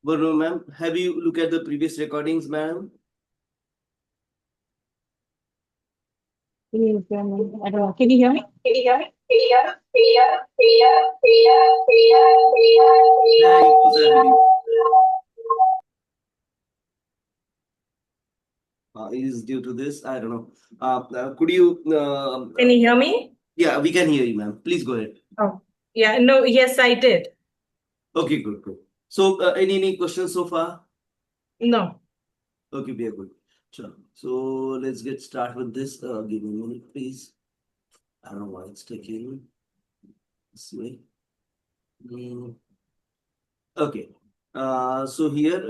Varun ma'am, have you looked at the previous recordings, ma'am? I don't know. Can you hear me? It is due to this. I don't know. Could you? Can you hear me? Yeah, we can hear you, ma'am. Please go ahead. Oh, yeah. No, yes, I did. Okay, good. So, any questions so far? No. Okay, we are good. Sure. So let's get started with this. Give me a minute, please. I don't know why it's taking this way. Okay. So here,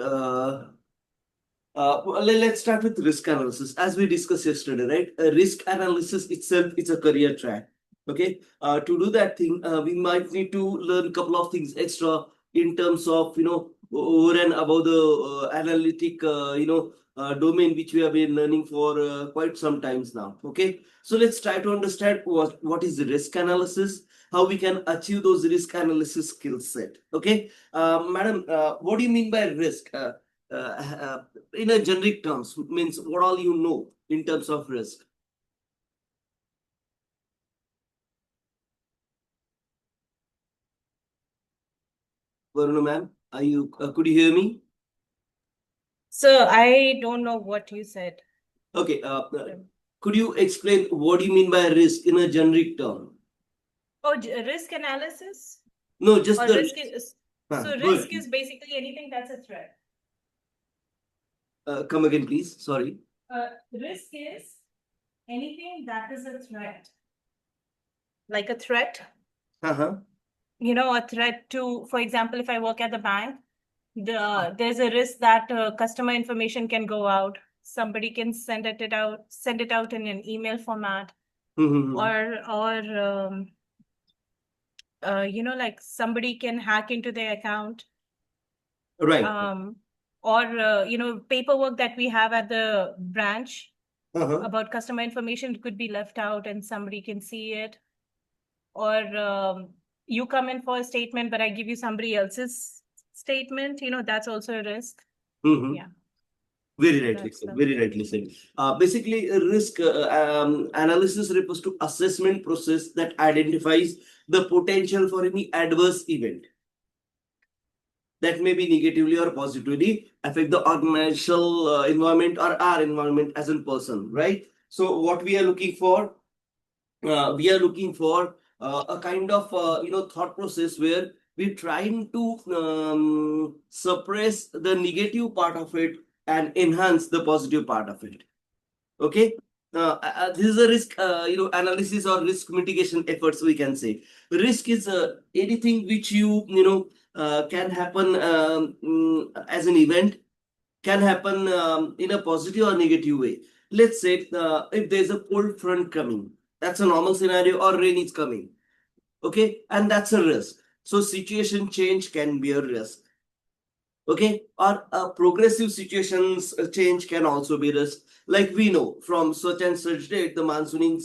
let's start with risk analysis. As we discussed yesterday, right? Risk analysis itself is a career track. Okay. To do that thing, we might need to learn a couple of things extra in terms of, over and above the analytic, domain which we have been learning for quite some times now. Okay. So let's try to understand what is the risk analysis, how we can achieve those risk analysis skill set. Okay. Madam, what do you mean by risk? In a generic terms, means what all you know in terms of risk. Varuna ma'am, could you hear me? So I don't know what you said. Okay, could you explain what do you mean by risk in a generic term? Oh, risk analysis? No, just or the risk is, so risk is basically anything that's a threat. Come again, please. Sorry. Risk is anything that is a threat. Like a threat. A threat to, for example, if I work at the bank, there's a risk that customer information can go out. Somebody can send it out in an email format, or like somebody can hack into their account. Right. Or paperwork that we have at the branch about customer information could be left out and somebody can see it. Or you come in for a statement, but I give you somebody else's statement, that's also a risk. Yeah. Very rightly said. Very rightly said. Basically, risk analysis refers to assessment process that identifies the potential for any adverse event that may be negatively or positively affect the organizational environment or our environment as a person, right? So what we are looking for, a kind of thought process where we're trying to suppress the negative part of it and enhance the positive part of it. Okay. This is a risk analysis or risk mitigation efforts, we can say. Risk is anything which can happen as an event, can happen in a positive or negative way. Let's say if there's a cold front coming, that's a normal scenario, or rain is coming. Okay, and that's a risk. So situation change can be a risk. Okay, or progressive situations change can also be risk. Like we know from such and such date, the monsooning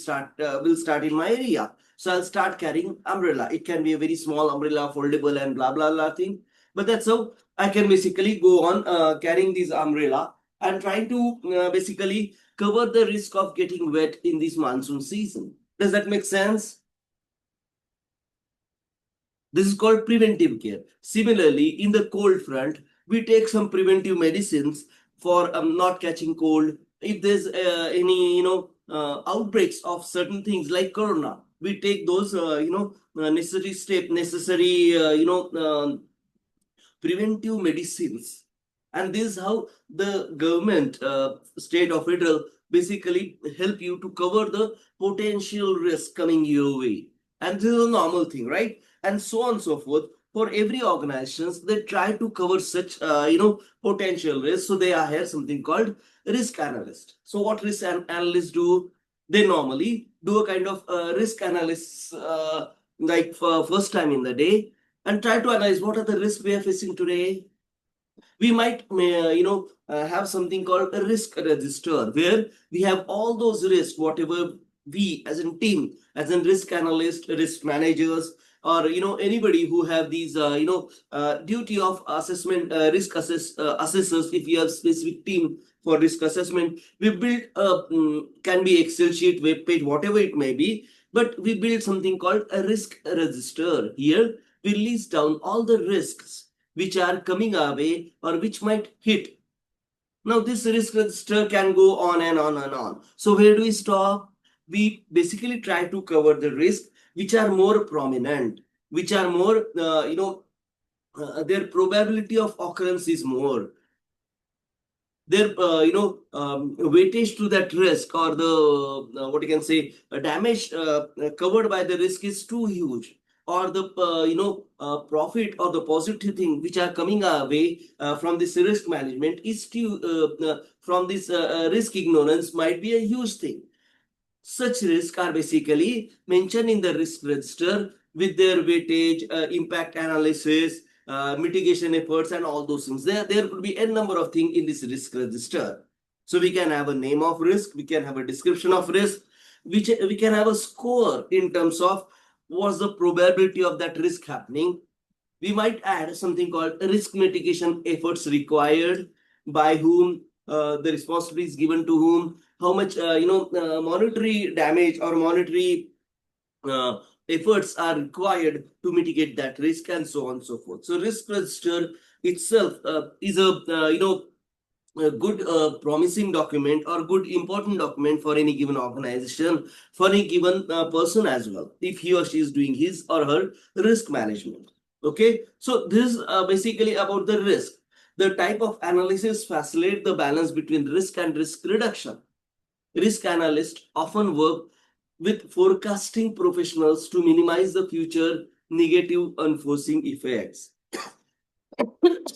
will start in my area. So I'll start carrying umbrella. It can be a very small umbrella, foldable and blah, blah, blah thing. But that's how I can basically go on carrying this umbrella and trying to basically cover the risk of getting wet in this monsoon season. Does that make sense? This is called preventive care. Similarly, in the cold front, we take some preventive medicines for not catching cold. If there's any outbreaks of certain things like corona, we take those necessary preventive medicines. And this is how the government, state or federal, basically help you to cover the potential risk coming your way. And this is a normal thing, right? And so on and so forth. For every organizations, they try to cover such potential risk. So they hire something called risk analyst. So what risk analysts do? They normally do a kind of risk analysis like for first time in the day, and try to analyze what are the risks we are facing today. We might have something called a risk register, where we have all those risks, whatever we as a team, as a risk analyst, risk managers, or anybody who have these duty of assessment, risk assessors. If you have specific team for risk assessment, we build can be Excel sheet, web page, whatever it may be, but we build something called a risk register. Here we list down all the risks which are coming our way or which might hit. Now this risk register can go on and on and on. So where do we stop? We basically try to cover the risks which are more prominent, which are more, their probability of occurrence is more. Their, weightage to that risk, or the, what you can say, damage covered by the risk is too huge, or the, profit or the positive thing which are coming our way from this risk management is too, from this risk ignorance might be a huge thing. Such risks are basically mentioned in the risk register with their weightage, impact analysis, mitigation efforts, and all those things. There could be n number of things in this risk register. So we can have a name of risk, we can have a description of risk, which we can have a score in terms of what's the probability of that risk happening. We might add something called risk mitigation efforts required, by whom, the responsibility is given to whom, how much monetary damage or monetary efforts are required to mitigate that risk, and so on and so forth. So risk register itself is a good promising document or good important document for any given organization, for any given person as well, if he or she is doing his or her risk management. Okay, so this is basically about the risk. The type of analysis facilitate the balance between risk and risk reduction. Risk analysts often work with forecasting professionals to minimize the future negative unforeseen effects.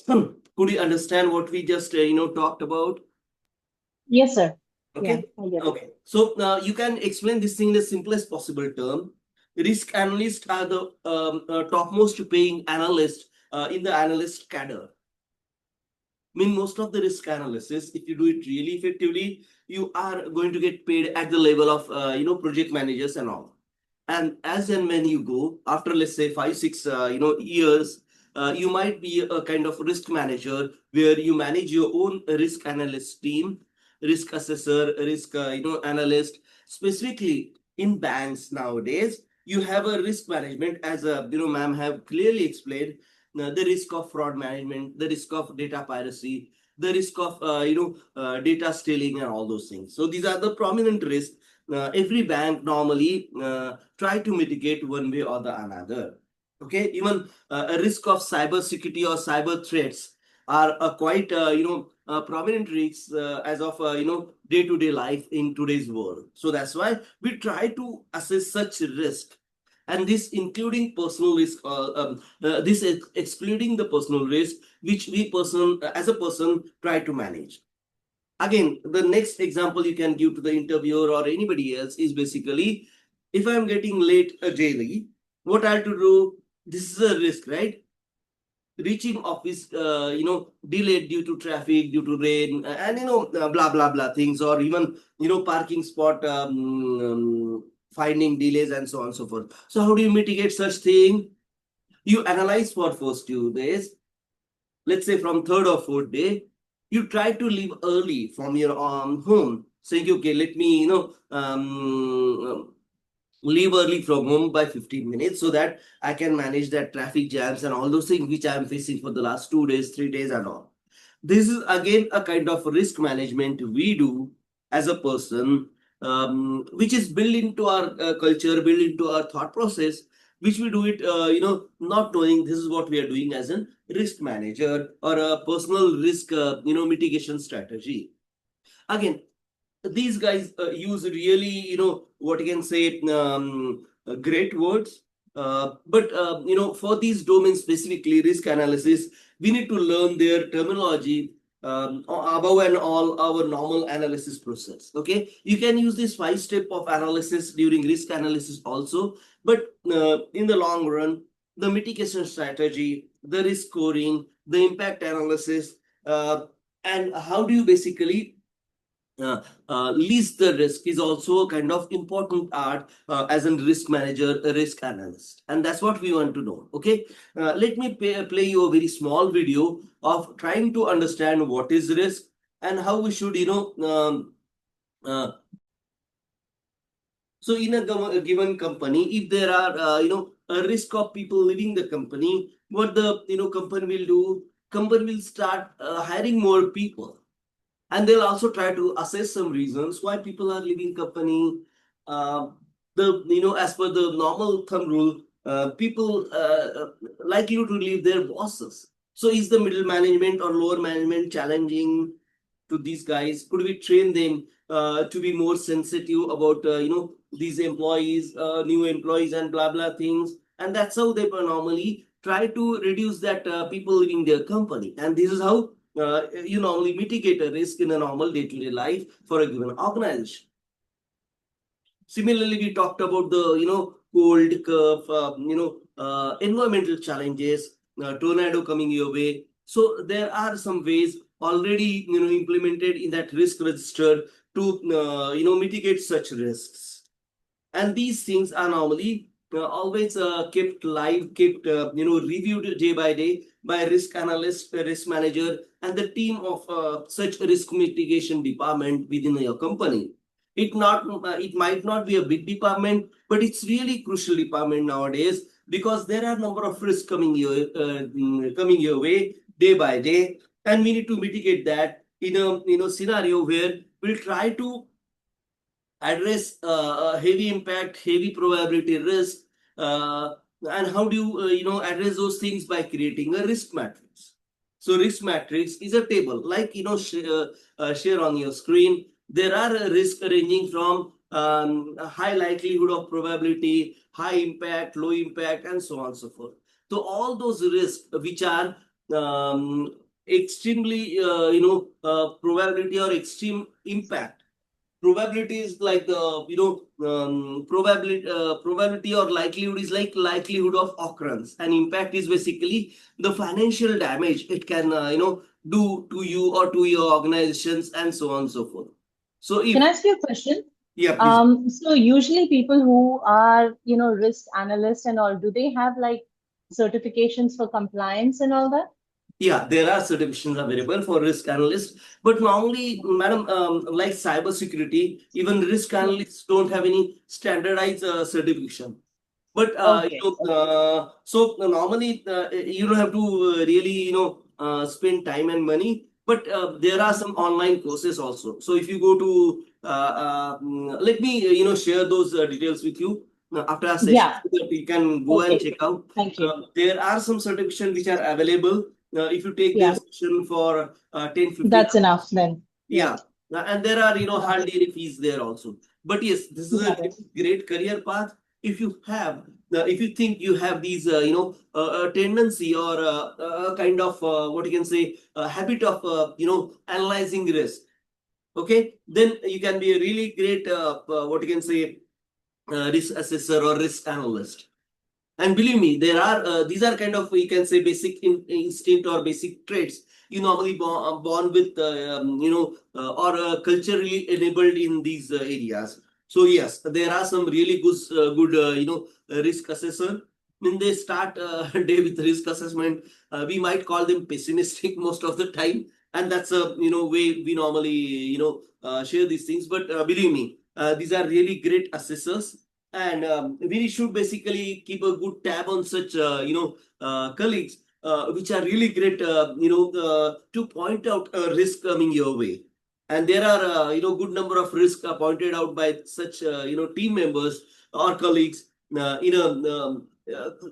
Could you understand what we just talked about? Yes, sir. Okay. Yeah, I get it. Okay. So you can explain this thing in the simplest possible term. Risk analysts are the topmost paying analyst in the analyst cadre. Most of the risk analysis, if you do it really effectively, you are going to get paid at the level of project managers and all. And as and when you go after, let's say 5-6 years, you might be a kind of risk manager where you manage your own risk analyst team, risk assessor, risk analyst. Specifically in banks nowadays, you have a risk management, as ma'am have clearly explained, the risk of fraud management, the risk of data piracy, the risk of data stealing, and all those things. So these are the prominent risks. Every bank normally try to mitigate one way or the another. Okay, even a risk of cyber security or cyber threats are quite prominent risks as of day-to-day life in today's world. So that's why we try to assess such risk, and this including personal risk, this excluding the personal risk which we as a person try to manage. Again, the next example you can give to the interviewer or anybody else is basically, if I'm getting late daily, what I have to do, this is a risk, right? Reaching office, delayed due to traffic, due to rain, and blah blah blah things, or even parking spot finding delays, and so on and so forth. So how do you mitigate such thing? You analyze for first 2 days. Let's say from third or fourth day, you try to leave early from your home, saying, okay, let me leave early from home by 15 minutes so that I can manage that traffic jams and all those things which I am facing for the last 2 days, 3 days, and all. This is again a kind of risk management we do as a person, which is built into our culture, built into our thought process, which we do it, not knowing this is what we are doing as a risk manager or a personal risk, mitigation strategy. Again, these guys use really, what you can say, great words. But, for these domains, specifically risk analysis, we need to learn their terminology above and all our normal analysis process. Okay, you can use this 5-step of analysis during risk analysis also, but in the long run, the mitigation strategy, the risk scoring, the impact analysis, and how do you basically least the risk is also a kind of important art as a risk manager, a risk analyst. And that's what we want to know. Okay, let me play you a very small video of trying to understand what is risk and how we should, so in a given company, if there are, a risk of people leaving the company, what the, company will do, company will start hiring more people, and they'll also try to assess some reasons why people are leaving company. uh, as per the normal thumb rule, people likely to leave their bosses. So is the middle management or lower management challenging to these guys? Could we train them to be more sensitive about these employees, new employees, and blah blah things? And that's how they normally try to reduce that people leaving their company. And this is how you normally mitigate a risk in a normal day-to-day life for a given organization. Similarly, we talked about the cold curve, environmental challenges, tornado coming your way. So there are some ways already implemented in that risk register to mitigate such risks. And these things are normally always kept live, kept reviewed day by day by risk analyst, risk manager, and the team of such risk mitigation department within your company. It might not be a big department, but it's really crucial department nowadays, because there are number of risks coming your way day by day, and we need to mitigate that in a scenario where we'll try to address heavy impact, heavy probability risk, and how do you address those things by creating a risk matrix. So risk matrix is a table like share on your screen. There are risks ranging from high likelihood of probability, high impact, low impact, and so on and so forth. So all those risks which are extremely probability or extreme impact. Probability is like the probability or likelihood is like likelihood of occurrence, and impact is basically the financial damage it can do to you or to your organizations, and so on and so forth. So if Can I ask you a question? yeah, please. So usually people who are, risk analysts and all, do they have like certifications for compliance and all that? Yeah, there are certifications available for risk analysts, but normally, madam, like cybersecurity, even risk Yeah. analysts don't have any standardized certification. But Okay. so normally you don't have to really spend time and money. But there are some online courses also. So if you go to let me share those details with you after our session, Yeah. so that you can go and Okay. check out. Thank you. There are some certifications which are available. If you take their Yeah. session for 10-15 That's enough then. Yeah. yeah, and there are Got it. hardly any fees there also. But yes, this is a Got it. great career path. If you have, if you think you have these, tendency or kind of what you can say, habit of analyzing risk. Okay, then you can be a really great what you can say, risk assessor or risk analyst. And believe me, there are these are kind of, we can say, basic instinct or basic traits you normally born with, or culturally enabled in these areas. So yes, there are some really good risk assessor. When they start day with risk assessment, we might call them pessimistic most of the time, and that's a way we normally share these things. But believe me, these are really great assessors, and we should basically keep a good tab on such colleagues which are really great to point out a risk coming your way. And there are good number of risks pointed out by such team members or colleagues in a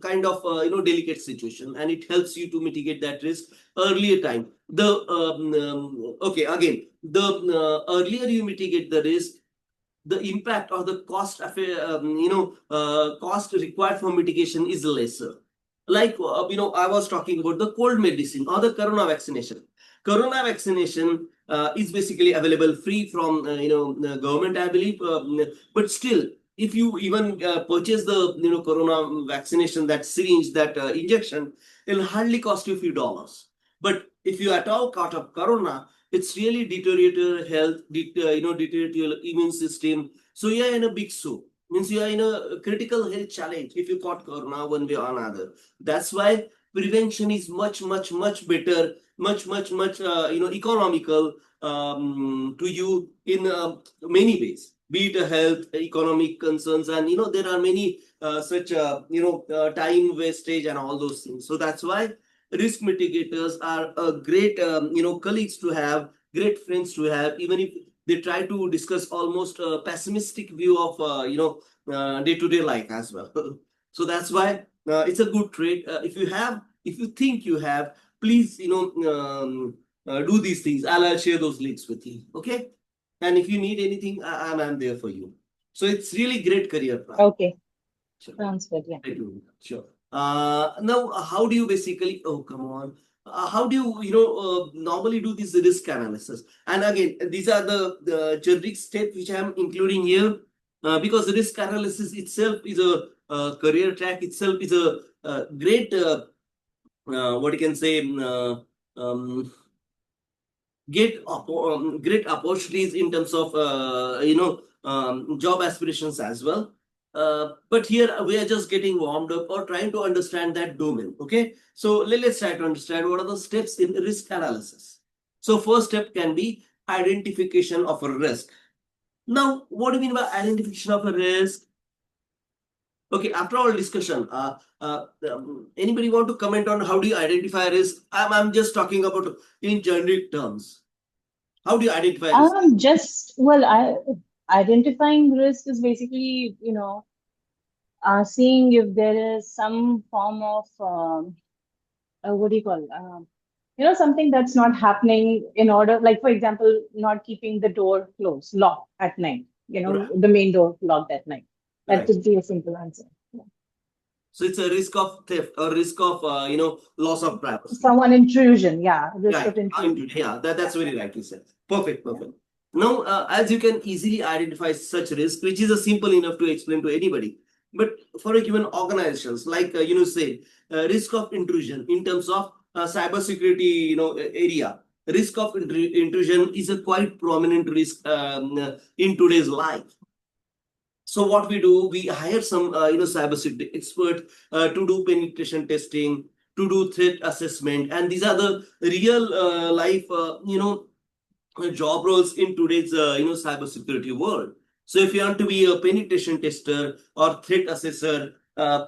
kind of delicate situation, and it helps you to mitigate that risk earlier time. The okay, again, the earlier you mitigate the risk, the impact or the cost of cost required for mitigation is lesser. Like I was talking about the cold medicine or the corona vaccination. Corona vaccination is basically available free from the government, I believe. But still, if you even purchase the corona vaccination, that syringe, that injection, it'll hardly cost you a few dollars. But if you at all caught up corona, it's really deteriorate your health, deteriorate your immune system. So you are in a big soup. Means you are in a critical health challenge if you caught corona one way or another. That's why prevention is much, much, much better, much, much, much, economical to you in many ways. Be it a health, economic concerns, and there are many such time wastage and all those things. So that's why risk mitigators are a great colleagues to have, great friends to have, even if they try to discuss almost a pessimistic view of day-to-day life as well. So that's why it's a good trade. If you think you have, please do these things. I'll share those links with you. Okay. And if you need anything, I'm there for you. So it's really great career plan. Okay, Sure. sounds good. Yeah. Sure. Now, how do you basically? Oh, come on. How do you normally do this risk analysis? And again, these are the generic steps which I'm including here, because risk analysis itself is a career track itself is a great what you can say great opportunities in terms of job aspirations as well. But here we are just getting warmed up or trying to understand that domain. Okay, so let's try to understand what are the steps in risk analysis. So first step can be identification of a risk. Now, what do you mean by identification of a risk? Okay, after all discussion, anybody want to comment on how do you identify risk? I'm just talking about in generic terms. How do you identify risk? Identifying risk is basically, seeing if there is some form of what do you call something that's not happening in order, like for example, not keeping the door closed, locked at night. Right. The main door locked at night. That Right. could be a simple answer. Yeah. So it's a risk of theft or risk of loss of privacy. Someone intrusion, yeah, risk Right. of intrusion. Yeah, that's very rightly said. Perfect. Now, as you can easily identify such risk, which is a simple enough to explain to anybody, but for a given organizations, like say risk of intrusion in terms of cybersecurity, area, risk of intrusion is a quite prominent risk in today's life. So what we do, we hire some cybersecurity expert to do penetration testing, to do threat assessment, and these are the real life job roles in today's cybersecurity world. So if you want to be a penetration tester or threat assessor,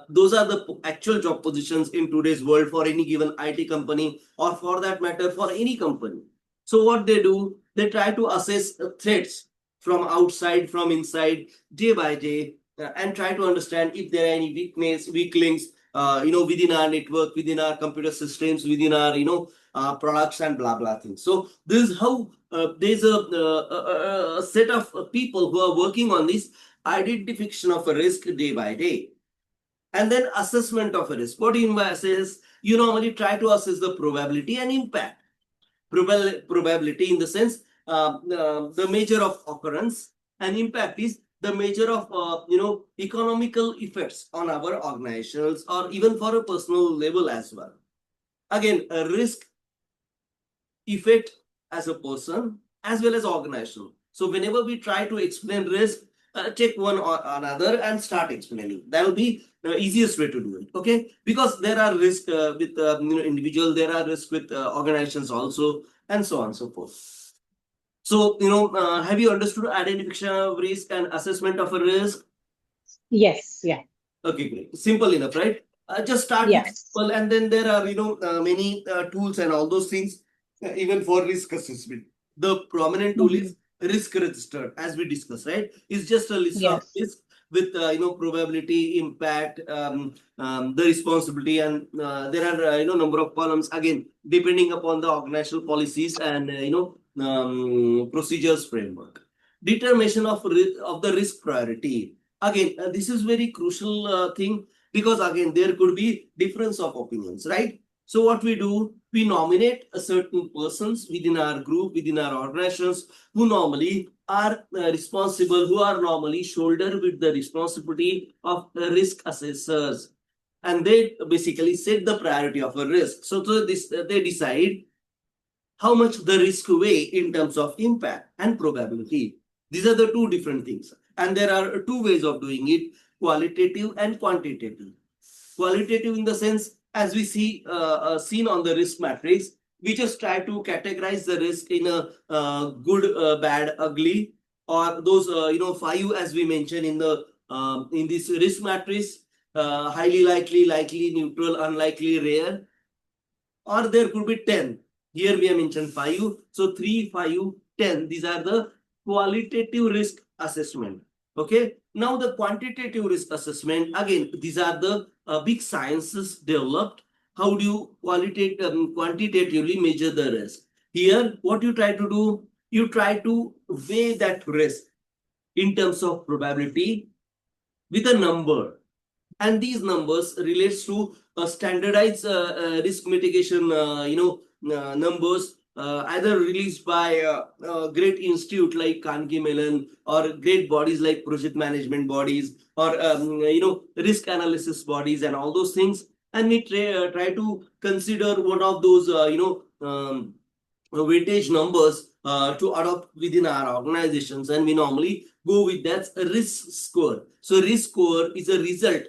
those are the actual job positions in today's world for any given IT company, or for that matter for any company. So what they do, they try to assess threats from outside, from inside, day by day, and try to understand if there are any weak links, within our network, within our computer systems, within our products and blah blah things. So this is how there's a set of people who are working on this identification of a risk day by day. And then assessment of a risk. What do you mean by assess? You normally try to assess the probability and impact. Probability in the sense the measure of occurrence, and impact is the measure of economical effects on our organizations or even for a personal level as well. Again, a risk effect as a person as well as organization. So whenever we try to explain risk, take one or another and start explaining. That will be the easiest way to do it. Okay, because there are risks with individual, there are risks with organizations also, and so on and so forth. So have you understood identification of risk and assessment of a risk? Yes. Yeah. Okay, great. Simple enough, right? Just start with Yes. simple, and then there are many tools and all those things, even for risk assessment. The prominent tool is risk register, as we discussed, right? It's just a list of risk with probability, impact, the responsibility, and there are number of columns, again depending upon the organizational policies and procedures framework. Determination of the risk priority. Again, this is very crucial thing, because again there could be difference of opinions, right? So what we do, we nominate a certain persons within our group, within our organizations, who normally are responsible, who are normally shoulder with the responsibility of the risk assessors, and they basically set the priority of a risk. So this they decide how much the risk weigh in terms of impact and probability. These are the two different things. And there are two ways of doing it, qualitative and quantitative. Qualitative in the sense, as we see seen on the risk matrix, we just try to categorize the risk in a good, bad, ugly, or those 5 as we mentioned in this risk matrix, highly likely, likely, neutral, unlikely, rare, or there could be 10. Here we have mentioned 5. So 3, 5, 10. These are the qualitative risk assessment. Okay. Now the quantitative risk assessment, again, these are the big sciences developed. How do you quantitatively measure the risk? Here, what you try to do, you try to weigh that risk in terms of probability with a number. And these numbers relates to standardized risk mitigation numbers either released by a great institute like Carnegie Mellon, or great bodies like project management bodies, or risk analysis bodies, and all those things. And we try to consider one of those weightage numbers to adopt within our organizations, and we normally go with that risk score. So risk score is a result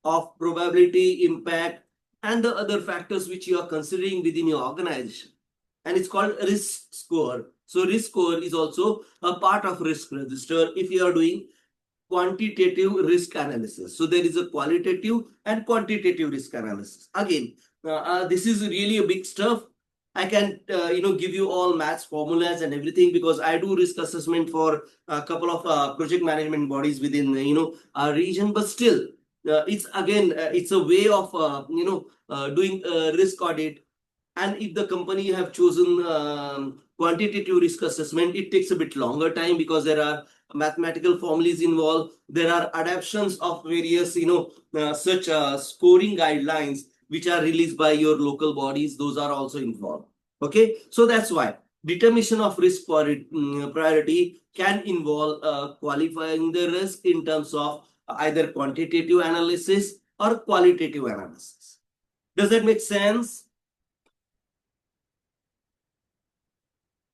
of probability, impact, and the other factors which you are considering within your organization. And it's called risk score. So risk score is also a part of risk register if you are doing quantitative risk analysis. So there is a qualitative and quantitative risk analysis. Again, this is really a big stuff. I can give you all maths formulas and everything, because I do risk assessment for a couple of project management bodies within our region. But still, it's again it's a way of doing risk audit. And if the company have chosen quantitative risk assessment, it takes a bit longer time because there are mathematical formulas involved. There are adaptations of various such scoring guidelines which are released by your local bodies. Those are also involved. Okay, so that's why determination of risk priority can involve qualifying the risk in terms of either quantitative analysis or qualitative analysis. Does that make sense?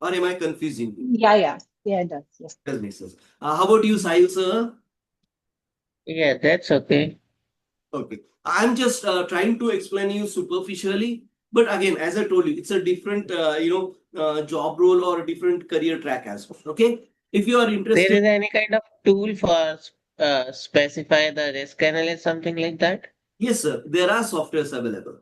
Or am I confusing you? Yeah, it does. Yeah. Does make sense. How about you, Sahil, sir? Yeah, that's okay. Okay. I'm just trying to explain you superficially. But again, as I told you, it's a different, job role or a different career track as well. Okay. If you are There interested, is any kind of tool for specify the risk analyst, something like that? yes, sir, there are softwares available.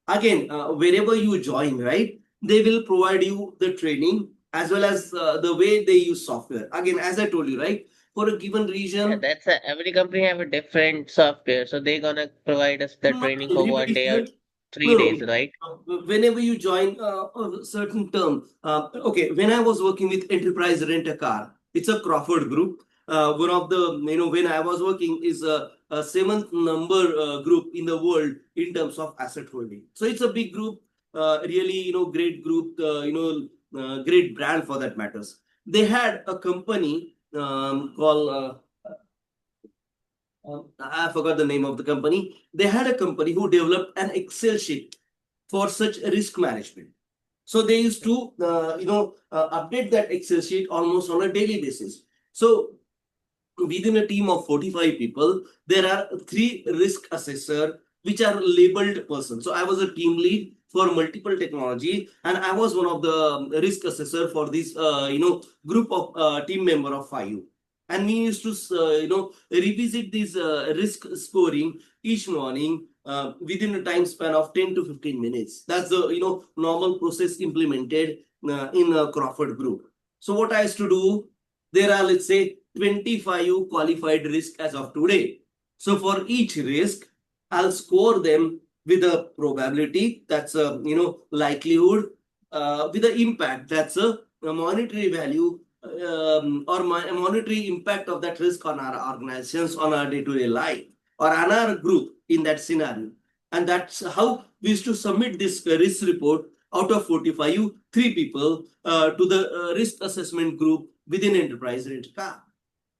Again, wherever you join, right, they will provide you the training as well as the way they use software. Again, as I told you, right, for a given Yeah, region, that's every company have a different software, so they're gonna provide us the not training for one everybody day or here. 3 days, No, right? whenever you join a certain term, okay, when I was working with Enterprise Rent a Car, it's a Crawford group. One of the, when I was working is a 7th number group in the world in terms of asset holding. So it's a big group, really, great group, great brand for that matters. They had a company called I forgot the name of the company. They had a company who developed an Excel sheet for such risk management. So they used to, update that Excel sheet almost on a daily basis. So within a team of 45 people, there are 3 risk assessor which are labeled persons. So I was a team lead for multiple technology, and I was one of the risk assessor for this, group of team member of 5. And we used to, revisit this risk scoring each morning within a time span of 10 to 15 minutes. That's the, normal process implemented in a Crawford group. So what I used to do, there are, let's say, 25 qualified risk as of today. So for each risk, I'll score them with a probability, that's a likelihood, with the impact, that's a monetary value, or monetary impact of that risk on our organizations, on our day-to-day life, or on our group in that scenario. And that's how we used to submit this risk report out of 45, 3 people to the risk assessment group within Enterprise Rent Car.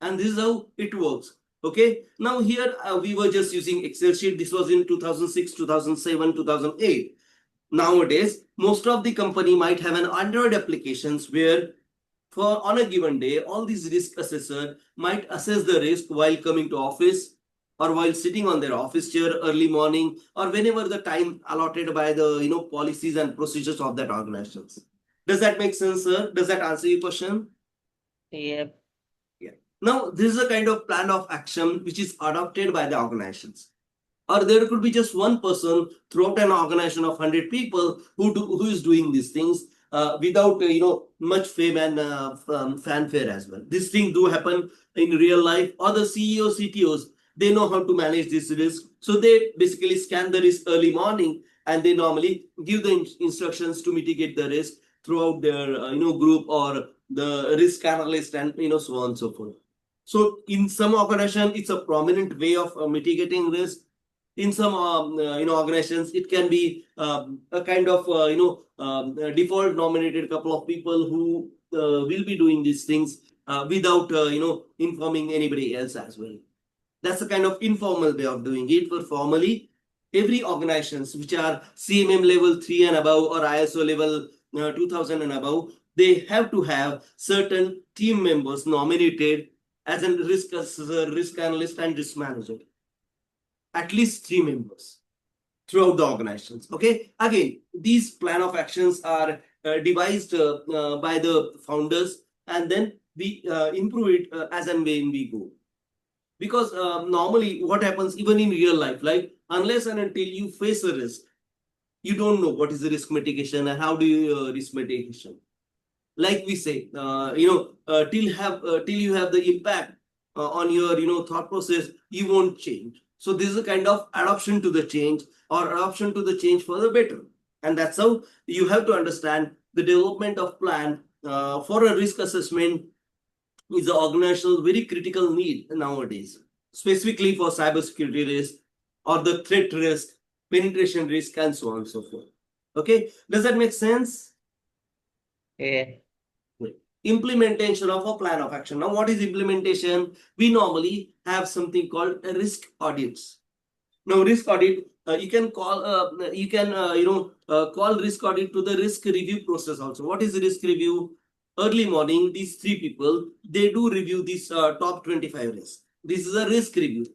And this is how it works. Okay. Now here we were just using Excel sheet. This was in 2006, 2007, 2008. nowadays, most of the company might have an Android applications where for on a given day, all these risk assessor might assess the risk while coming to office or while sitting on their office chair early morning or whenever the time allotted by the policies and procedures of that organizations. Does that make sense, sir? Does that answer your question? Yep. Yeah. Now, this is a kind of plan of action which is adopted by the organizations. Or there could be just one person throughout an organization of 100 people who is doing these things without much fame and fanfare as well. These things do happen in real life. Or the CEOs, CTOs, they know how to manage this risk. So they basically scan the risk early morning and they normally give the instructions to mitigate the risk throughout their group or the risk analyst and so on and so forth. So in some organization, it's a prominent way of mitigating risk. In some organizations, it can be a kind of default nominated couple of people who will be doing these things without informing anybody else as well. That's a kind of informal way of doing it. For formally, every organizations which are CMM level 3 and above or ISO level 2000 and above, they have to have certain team members nominated as a risk assessor, risk analyst, and risk manager. At least 3 members throughout the organizations. Okay. Again, these plan of actions are devised by the founders, and then we improve it as and when we go. Because normally what happens even in real life, like unless and until you face a risk, you don't know what is the risk mitigation and how do you risk mitigation. Like we say, till you have the impact on your thought process, you won't change. So this is a kind of adoption to the change or adoption to the change for the better. And that's how you have to understand the development of plan for a risk assessment is an organizational very critical need nowadays, specifically for cybersecurity risk or the threat risk, penetration risk, and so on and so forth. Okay, does that make sense? Yeah. Implementation of a plan of action. Now, what is implementation? We normally have something called risk audits. Now, risk audit, you can call call risk audit to the risk review process also. What is risk review? Early morning, these 3 people, they do review these top 25 risks. This is a risk review.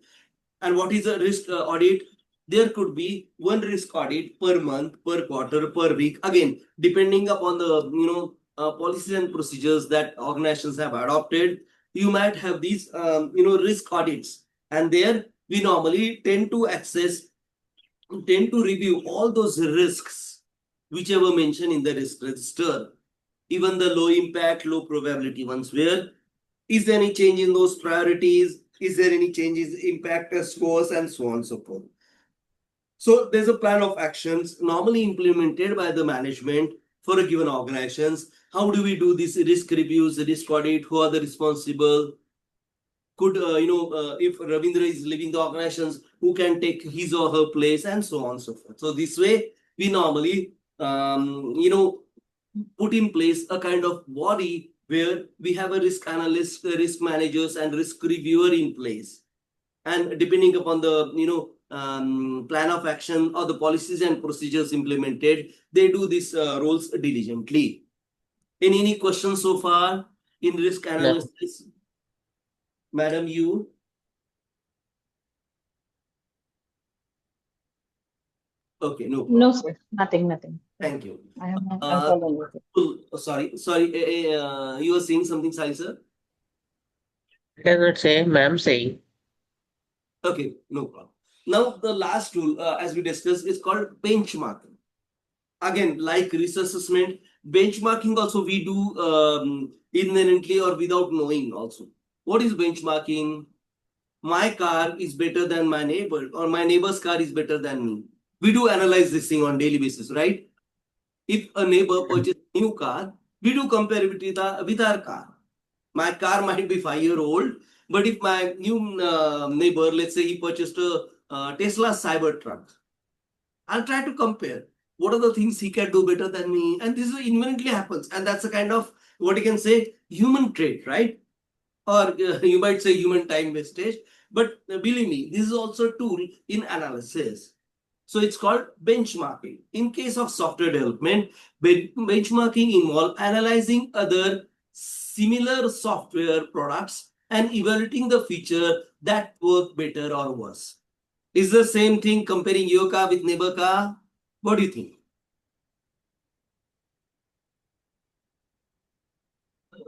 And what is a risk audit? There could be one risk audit per month, per quarter, per week. Again, depending upon the policies and procedures that organizations have adopted, you might have these risk audits, and there we normally tend to review all those risks whichever mentioned in the risk register, even the low impact, low probability ones. Where is there any change in those priorities? Is there any changes impact scores and so on and so forth? So there's a plan of actions normally implemented by the management for a given organizations. How do we do these risk reviews, risk audit? Who are the responsible? Could if Ravindra is leaving the organizations, who can take his or her place, and so on and so forth. So this way, we normally put in place a kind of body where we have a risk analyst, risk managers, and risk reviewer in place. And depending upon the plan of action or the policies and procedures implemented, they do these roles diligently. Any questions so far in risk analysis? No. Madam, you? Okay, no problem. No, sir. Nothing. Thank you. I am not following with it. Sorry. You were saying something, Sai, sir? I cannot say, ma'am saying. Okay, no problem. Now, the last tool, as we discussed, is called benchmarking. Again, like risk assessment, benchmarking also we do inherently or without knowing also. What is benchmarking? My car is better than my neighbor, or my neighbor's car is better than me. We do analyze this thing on daily basis, right? If a neighbor purchases a new car, we do compare it with our car. My car might be 5-year-old, but if my new neighbor, let's say he purchased a Tesla Cybertruck, I'll try to compare what are the things he can do better than me. And this inherently happens. And that's a kind of, what you can say, human trait, right? Or you might say human time wastage. But believe me, this is also a tool in analysis. So it's called benchmarking. In case of software development, benchmarking involves analyzing other similar software products and evaluating the feature that work better or worse. Is the same thing comparing your car with neighbor car? What do you think?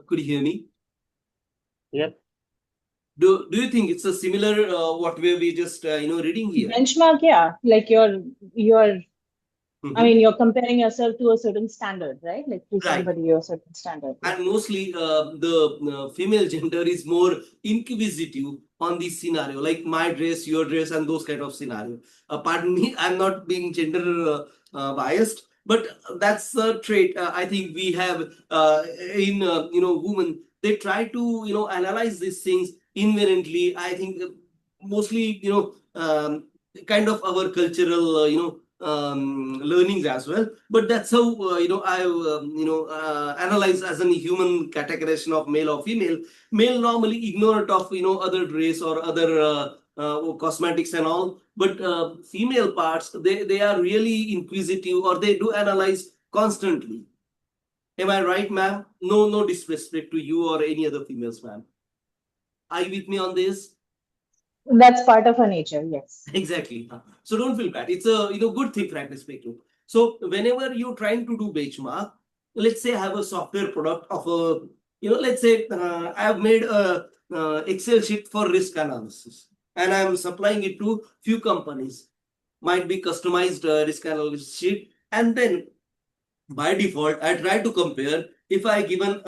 Could you hear me? Yep. Do you think it's a similar what we just reading here? Benchmark, yeah, like I mean, you're comparing yourself to a certain standard, right? Like to Right. somebody a certain standard. Yeah. And mostly the female gender is more inquisitive on this scenario, like my dress, your dress, and those kind of scenario. Pardon me, I'm not being gender biased, but that's a trait I think we have in women. They try to analyze these things inherently. I think mostly kind of our cultural learnings as well, but that's how I analyze as a human categorization of male or female. Male normally ignorant of other race or other cosmetics and all, but female parts, they are really inquisitive, or they do analyze constantly. Am I right, ma'am? No disrespect to you or any other females, ma'am. Are you with me on this? That's part of her nature, yes. Exactly. So don't feel bad. It's a good thing, frankly speaking. So whenever you're trying to do benchmark, let's say I have a software product of a let's say I have made a Excel sheet for risk analysis, and I'm supplying it to few companies. Might be customized risk analysis sheet, and then by default I try to compare. If I given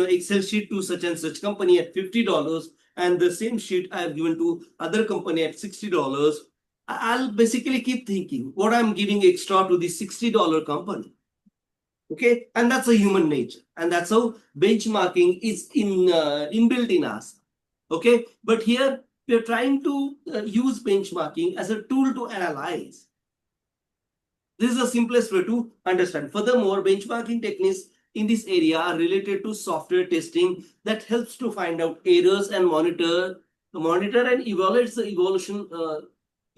Excel sheet to such and such company at $50, and the same sheet I have given to other company at $60, I'll basically keep thinking what I'm giving extra to the $60 company. Okay, and that's a human nature, and that's how benchmarking is inbuilt in us. Okay, but here we are trying to use benchmarking as a tool to analyze. This is the simplest way to understand. Furthermore, benchmarking techniques in this area are related to software testing that helps to find out errors and monitor and evaluates the evolution.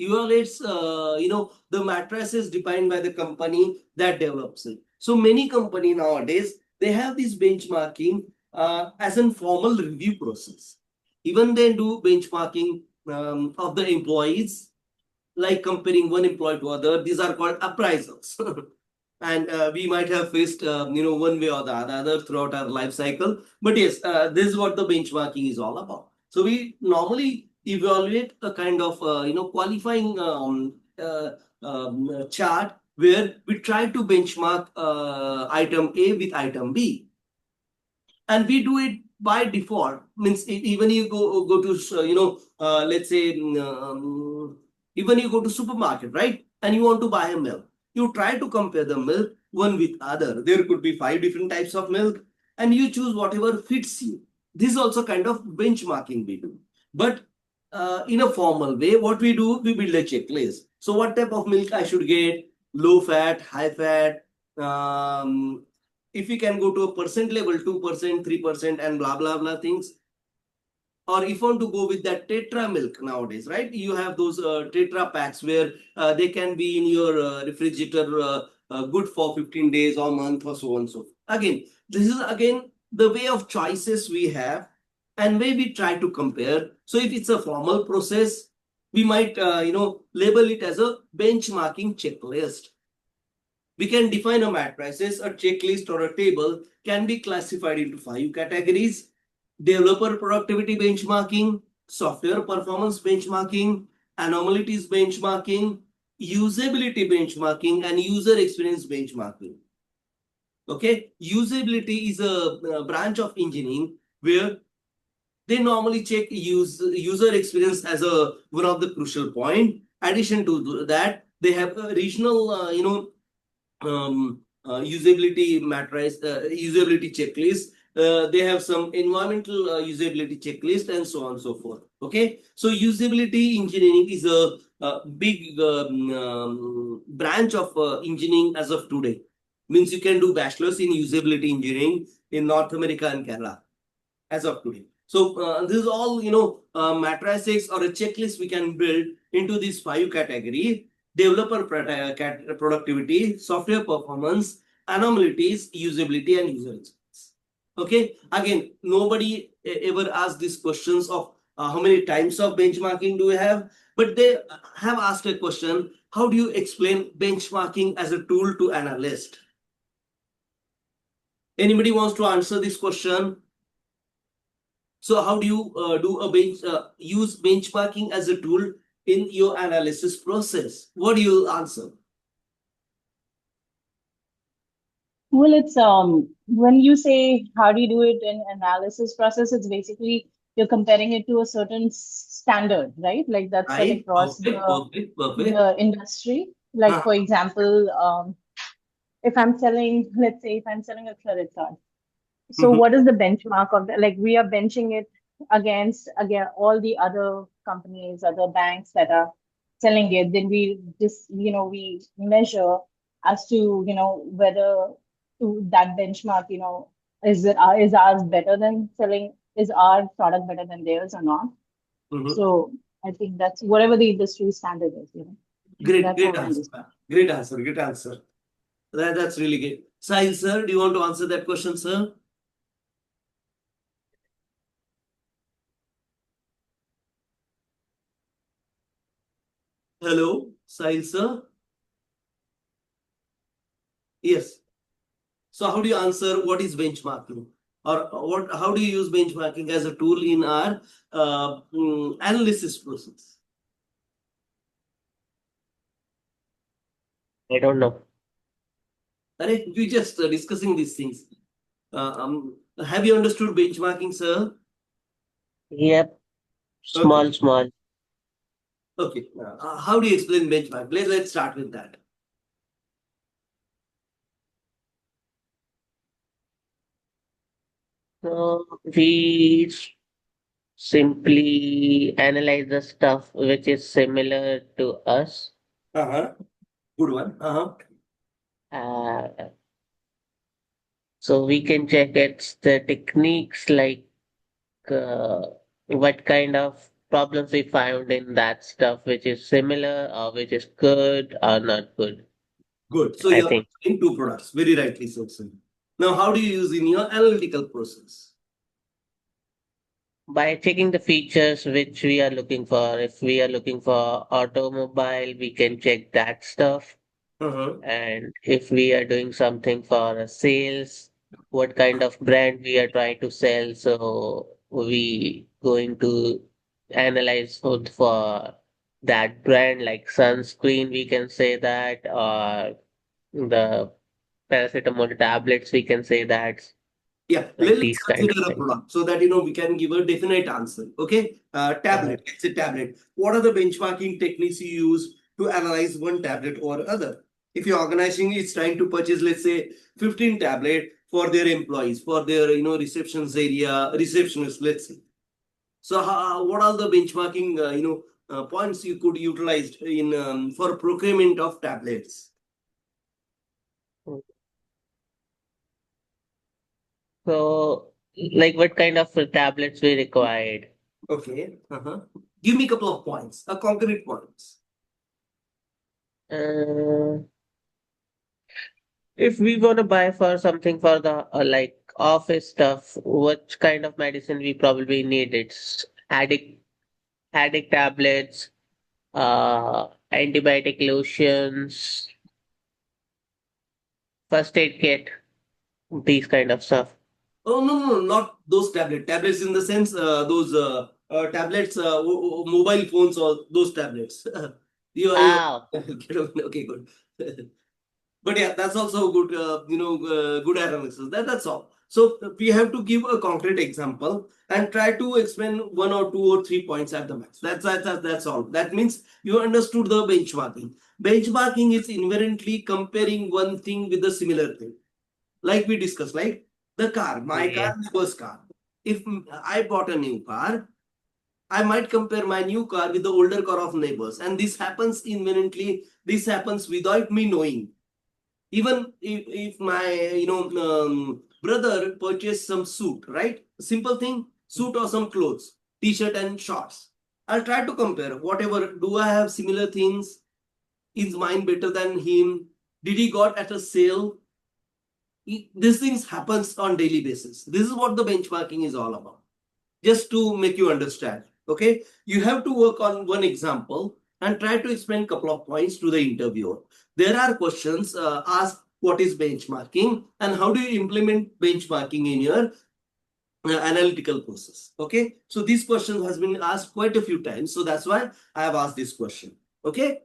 Evaluates the matrices defined by the company that develops it. So many company nowadays, they have this benchmarking as a formal review process. Even they do benchmarking of the employees, like comparing one employee to other. These are called appraisals. And we might have faced one way or the other throughout our life cycle. But yes, this is what the benchmarking is all about. So we normally evaluate a kind of qualifying chart where we try to benchmark item A with item B, and we do it by default. Means even you go to let's say even you go to supermarket, right, and you want to buy a milk, you try to compare the milk one with other. There could be 5 different types of milk, and you choose whatever fits you. This is also kind of benchmarking we do. But in a formal way, what we do, we build a checklist. So what type of milk I should get? Low fat, high fat. If we can go to a percent level, 2%, 3%, and blah blah blah things. Or if you want to go with that tetra milk nowadays, right? You have those tetra packs where they can be in your refrigerator good for 15 days or month or so on and so forth. Again, this is again the way of choices we have and way we try to compare. So if it's a formal process, we might label it as a benchmarking checklist. We can define a matrices. A checklist or a table can be classified into 5 categories: developer productivity benchmarking, software performance benchmarking, anomalies benchmarking, usability benchmarking, and user experience benchmarking. Okay, usability is a branch of engineering where they normally check user experience as a one of the crucial point. Addition to that, they have a regional usability matrix, usability checklist. They have some environmental usability checklist, and so on and so forth. Okay, so usability engineering is a big branch of engineering as of today. Means you can do bachelors in usability engineering in North America and Canada as of today. So this is all matrices or a checklist we can build into these 5 categories. developer productivity, software performance, anomalies, usability, and user experience. Okay, again, nobody ever asked these questions of how many types of benchmarking do we have, but they have asked a question: how do you explain benchmarking as a tool to analyst? Anybody wants to answer this question? So how do you use benchmarking as a tool in your analysis process? What do you answer? Well, it's when you say how do you do it in analysis process, it's basically you're comparing it to a certain standard, right? Like that's set Right? across Perfect. the industry. Like for example, if I'm selling, let's say if I'm selling a credit card. So what is the benchmark of that? Like we are benching it against all the other companies, other banks that are selling it. Then we just we measure as to whether to that benchmark is ours better than selling, is our product better than theirs or not. So I think that's whatever the industry standard is. Great That's how I answer. understand. Great answer. That's really good. Sahil sir, do you want to answer that question, sir? Hello, Sahil sir. Yes. So how do you answer what is benchmarking? Or how do you use benchmarking as a tool in our analysis process? I don't know. We just discussing these things. Have you understood benchmarking, sir? Yep. Small. Okay. How do you explain benchmark? Let's start with that. So we simply analyze the stuff which is similar to us. Good one. Uh, so we can check it's the techniques like what kind of problems we found in that stuff which is similar or which is good or not good. Good. So I you're think in two products. Very rightly so, sir. Now, how do you use in your analytical process? by checking the features which we are looking for, if we are looking for automobile, we can check that stuff. And if we are doing something for sales, what kind of brand we are trying to sell, so we going to analyze for that brand, like sunscreen, we can say that, or the paracetamol tablets, we can say that, Yeah, like let's these kind of consider a things. product so that we can give a definite answer. Okay, tablet. It's a tablet. What are the benchmarking techniques you use to analyze one tablet or other? If your organization is trying to purchase, let's say, 15 tablet for their employees, for their receptions area, receptionists, let's say. So, what are the benchmarking points you could utilize in for procurement of tablets? So, like what kind of tablets we required? Okay. Give me a couple of points, concrete points. Uh, if we want to buy for something for the like office stuff, what kind of medicine we probably need? It's headache tablets, antibiotic lotions, first aid kit, these kind of stuff. Oh no, not those tablets. Tablets in the sense those tablets, mobile phones or those tablets. you Ah, okay, good. But yeah, that's also good. Good analysis. That's all. So we have to give a concrete example and try to explain one or two or three points at the max. That's all. That means you understood the benchmarking. Benchmarking is inherently comparing one thing with a similar thing, like we discussed, like the car, my yeah. car, neighbor's car. If I bought a new car, I might compare my new car with the older car of neighbors, and this happens inherently. This happens without me knowing. Even if my brother purchased some suit, right? Simple thing, suit or some clothes, t-shirt and shorts. I'll try to compare whatever. Do I have similar things? Is mine better than him? Did he got at a sale? These things happens on daily basis. This is what the benchmarking is all about. Just to make you understand. Okay, you have to work on one example and try to explain a couple of points to the interviewer. There are questions asked, what is benchmarking and how do you implement benchmarking in your analytical process. Okay, so this question has been asked quite a few times, so that's why I have asked this question. Okay.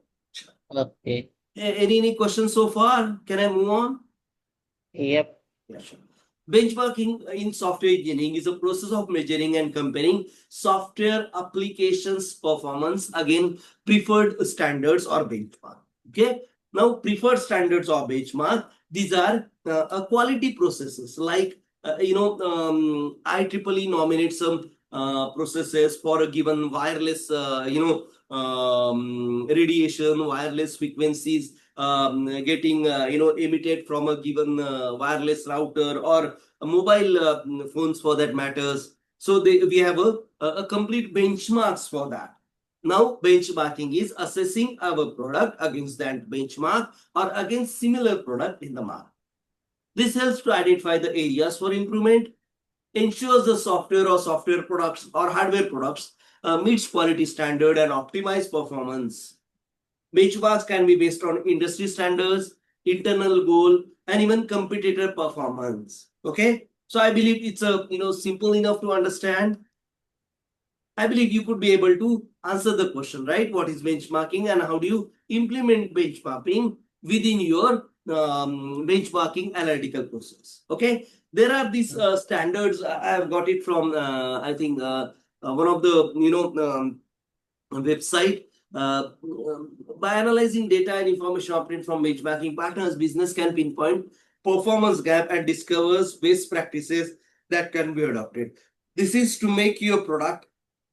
Okay. Any questions so far? Can I move on? Yep. Yeah, sure. Benchmarking in software engineering is a process of measuring and comparing software applications performance against preferred standards or benchmark. Okay. Now, preferred standards or benchmark, these are quality processes like IEEE nominates some processes for a given wireless radiation, wireless frequencies getting emitted from a given wireless router or mobile phones for that matters. So we have a complete benchmarks for that. Now benchmarking is assessing our product against that benchmark or against similar product in the market. This helps to identify the areas for improvement, ensures the software or software products or hardware products meets quality standard and optimize performance. Benchmarks can be based on industry standards, internal goal, and even competitor performance. Okay, so I believe it's a simple enough to understand. I believe you could be able to answer the question, right? What is benchmarking and how do you implement benchmarking within your benchmarking analytical process? Okay, there are these standards. I have got it from I think one of the website. By analyzing data and information obtained from benchmarking partners, business can pinpoint performance gap and discovers best practices that can be adopted. This is to make your product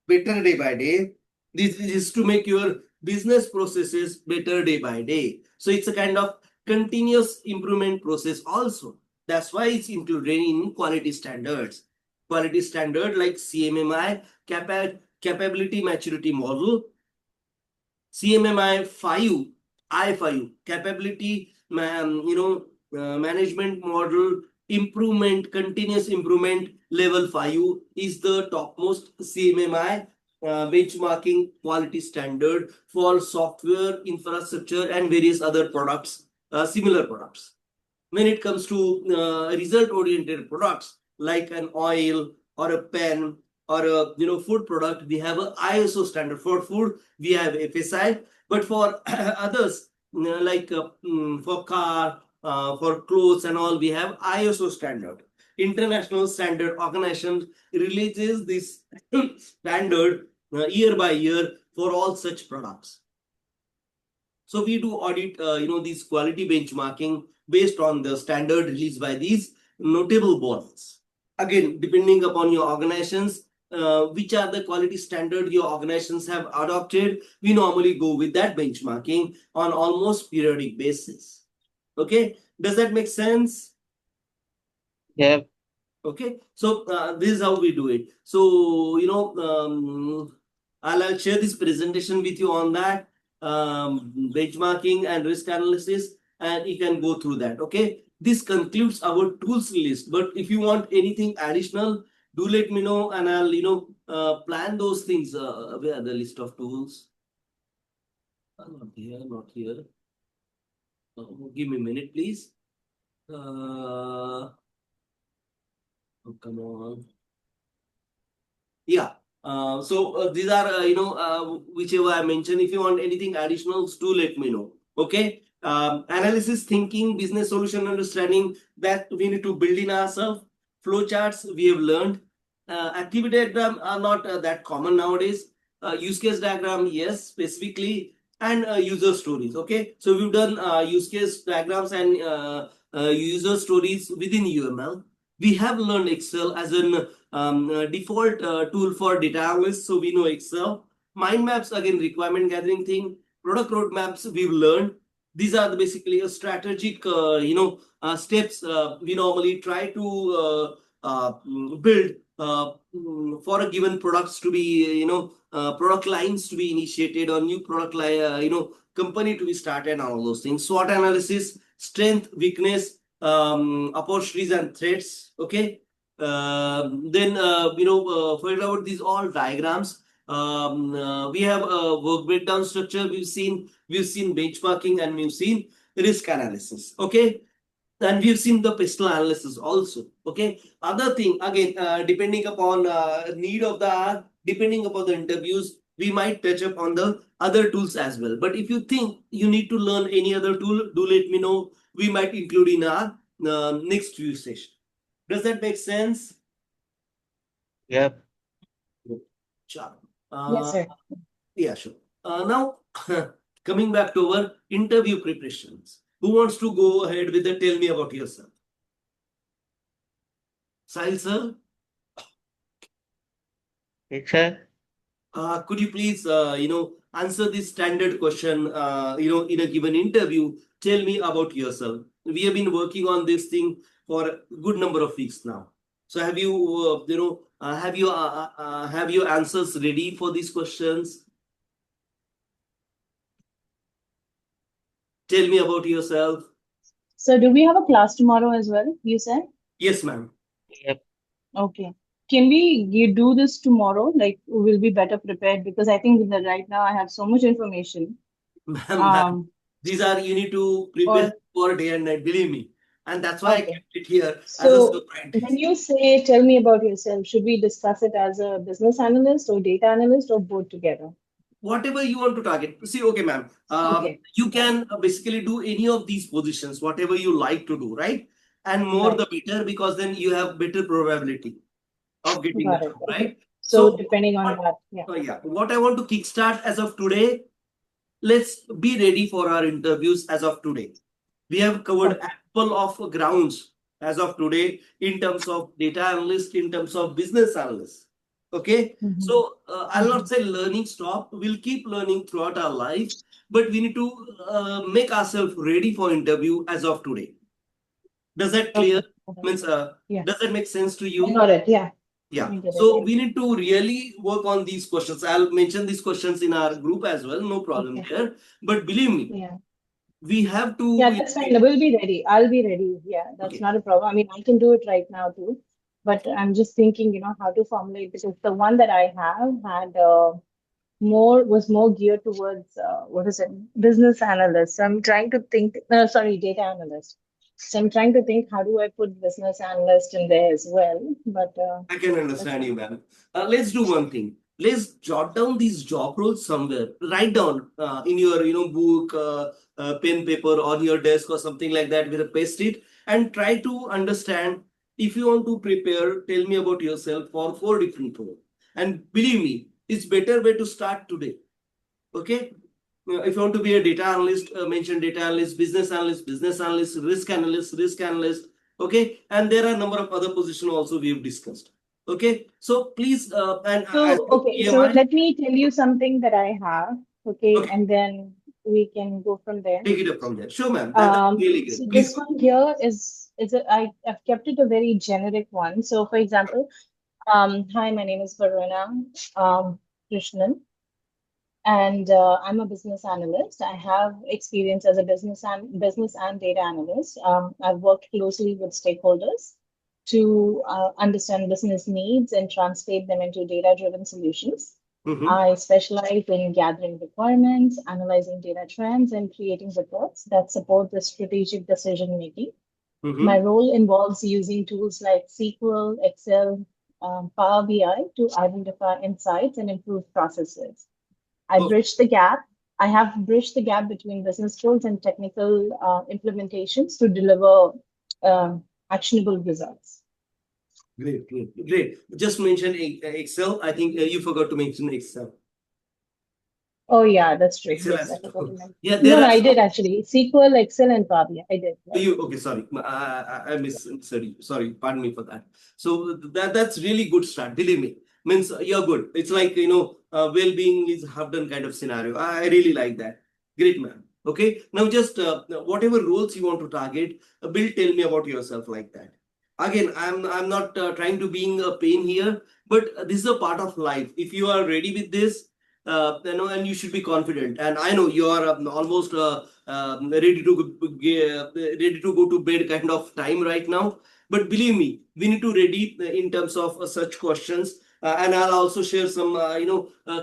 better day by day. This is to make your business processes better day by day. So it's a kind of continuous improvement process also. That's why it's included in quality standards. Quality standard like CMMI, capability maturity model, CMMI 5, I5, capability management model, improvement, continuous improvement level 5 is the topmost CMMI benchmarking quality standard for software, infrastructure, and various other products, similar products. When it comes to result-oriented products like an oil or a pen or a food product, we have a ISO standard. For food, we have FSI, but for others like for car, for clothes and all, we have ISO standard. International Standard Organization releases this standard year by year for all such products. So we do audit, these quality benchmarking based on the standard released by these notable bodies. Again, depending upon your organizations, which are the quality standard your organizations have adopted, we normally go with that benchmarking on almost periodic basis. Okay, does that make sense? Yeah. Okay, so this is how we do it. So I'll share this presentation with you on that benchmarking and risk analysis, and you can go through that. Okay, this concludes our tools list, but if you want anything additional, do let me know and I'll plan those things. Where are the list of tools? Not here, not here. Give me a minute, please. Oh, come on. Yeah. So these are whichever I mentioned. If you want anything additional, do let me know. Okay. Analysis, thinking, business solution understanding that we need to build in ourselves. Flowcharts we have learned. Activity diagram are not that common nowadays. Use case diagram, yes, specifically, and user stories. Okay, so we've done use case diagrams and user stories within UML. We have learned Excel as an default tool for data analysts, so we know Excel. Mind maps, again, requirement gathering thing. Product roadmaps we've learned. These are basically a strategic steps we normally try to build for a given products to be product lines to be initiated or new product line company to be started and all those things. SWOT analysis, strength, weakness, opportunities and threats. Okay. Then for example, these all diagrams. We have a work breakdown structure. We've seen benchmarking, and we've seen risk analysis. Okay. And we've seen the pistol analysis also. Okay. Other thing, again, depending upon need of the hour, depending upon the interviews, we might touch up on the other tools as well. But if you think you need to learn any other tool, do let me know. We might include in our next few sessions. Does that make sense? Yep. Sure. Yes, sir. Yeah, sure. Now, coming back to our interview preparations. Who wants to go ahead with the tell me about yourself? Sahil sir? Yes, sir. Could you please, answer this standard question, in a given interview? Tell me about yourself. We have been working on this thing for a good number of weeks now. So have you, have your answers ready for these questions? Tell me about yourself. So do we have a class tomorrow as well, you said? Yes, ma'am. Yep. Okay. Can you do this tomorrow? Like, we'll be better prepared, because I think that right now I have so much information. Ma'am, these are, you need to prepare for day and night, believe me. And that's why I Okay. kept it here as a So surprise. when you say tell me about yourself, should we discuss it as a business analyst or data analyst or both together? Whatever you want to target. See, okay, ma'am. Okay. You can basically do any of these positions, whatever you like to do, right? And more the better, because then you have better probability of getting the Got it. job, right? So depending on that, yeah. What I want to kickstart as of today, let's be ready for our interviews as of today. We have covered ample of grounds as of today in terms of data analyst, in terms of business analyst. Okay. So I'll not say learning stop. We'll keep learning throughout our life, but we need to make ourselves ready for interview as of today. Does that clear? Means, does that make sense to you? Got it. Yeah. Yeah. So we need to really work on these questions. I'll mention these questions in our group as well. No problem there. But believe me, we have to. Yeah, that's fine. We'll be ready. I'll be ready. Yeah, that's not a problem. I mean, I can do it right now too. But I'm just thinking, how to formulate, because the one that I have had was more geared towards business analyst. So I'm trying to think, data analyst. So I'm trying to think, how do I put business analyst in there as well? But I can understand you, ma'am. Let's do one thing. Let's jot down these job roles somewhere. Write down in your book, pen, paper on your desk or something like that with a paste-it, and try to understand. If you want to prepare, tell me about yourself for 4 different roles. And believe me, it's better way to start today. Okay. If you want to be a data analyst, mention data analyst, business analyst, risk analyst. Okay. And there are a number of other positions also we have discussed. Okay. So please, so let me tell you something that I have. Okay. And then we can go from there. Take it up from there. Sure, ma'am. That's really good. So this one here I've kept it a very generic one. So for example, hi, my name is Varuna Krishnan, and I'm a business analyst. I have experience as a business and data analyst. I've worked closely with stakeholders to understand business needs and translate them into data-driven solutions. I specialize in gathering requirements, analyzing data trends, and creating reports that support the strategic decision making. My role involves using tools like SQL, Excel, Power BI to identify insights and improve processes. I have bridged the gap between business goals and technical implementations to deliver actionable results. Great. Just mention Excel. I think you forgot to mention Excel. Oh yeah, that's true. Excel yes, I forgot to mention. Yeah, no, I did actually. SQL, Excel, and Power BI. I did. Yeah. Okay, sorry. I misheard you. Sorry, pardon me for that. So that's really good start. Believe me. Means you're good. It's like, well-being is half-done kind of scenario. I really like that. Great, man. Okay. Now just whatever roles you want to target, Bill, tell me about yourself like that. Again, I'm not trying to being a pain here, but this is a part of life. If you are ready with this, and you should be confident. And I know you are almost ready to go to bed kind of time right now. But believe me, we need to ready in terms of such questions. And I'll also share some,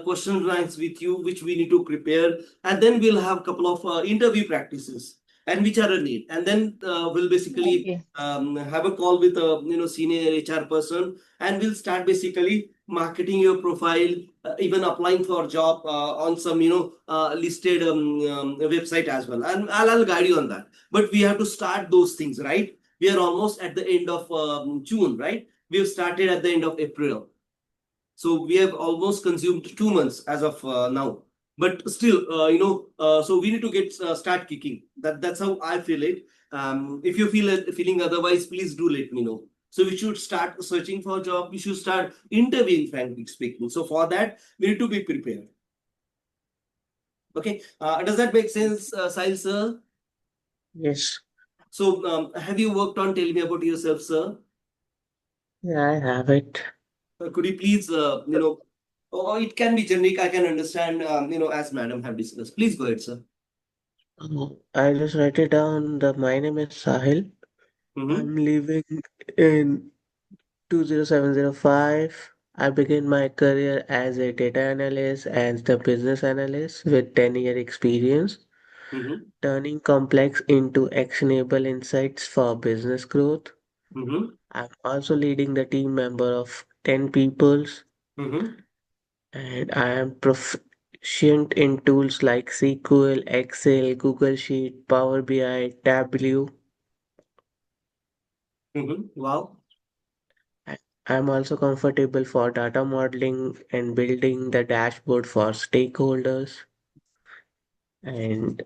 question banks with you, which we need to prepare. And then we'll have a couple of interview practices, and which are a need. And then we'll basically Okay. have a call with a senior HR person, and we'll start basically marketing your profile, even applying for job on some listed website as well. And I'll guide you on that. But we have to start those things, right? We are almost at the end of June, right? We have started at the end of April. So we have almost consumed 2 months as of now. But still, so we need to get start kicking. That's how I feel it. If you feel feeling otherwise, please do let me know. So we should start searching for a job. We should start interviewing, frankly speaking. So for that, we need to be prepared. Okay. Does that make sense, Sahil sir? Yes. So have you worked on? Tell me about yourself, sir. Yeah, I have it. Could you please, or it can be generic. I can understand, as madam have discussed. Please go ahead, sir. I just write it down. My name is Sahil. Mm-hmm. I'm living in 20705. I began my career as a data analyst and the business analyst with 10-year experience, Mm-hmm. turning complex into actionable insights for business growth. Mm-hmm. I'm also leading the team member of 10 peoples, Mm-hmm. and I am proficient in tools like SQL, Excel, Google Sheet, Power BI, Tableau. Mm-hmm. Wow. I- I'm also comfortable for data modeling and building the dashboard for stakeholders. And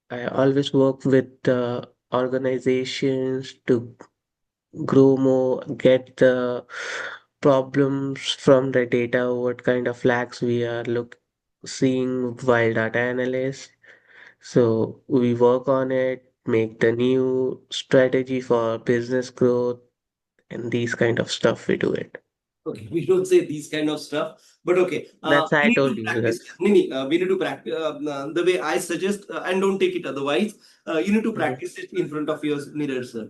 I always work with the organizations to grow more, get the problems from the data, what kind of flags we are seeing while data analysts. So we work on it, make the new strategy for business growth, and these kind of stuff we do it. Okay, we don't say these kind of stuff, but okay. That's why We I need told to you practice. that. Nini, we need to practice the way I suggest, and don't take it otherwise. You need to Mhm, practice it in front of your mirror, sir.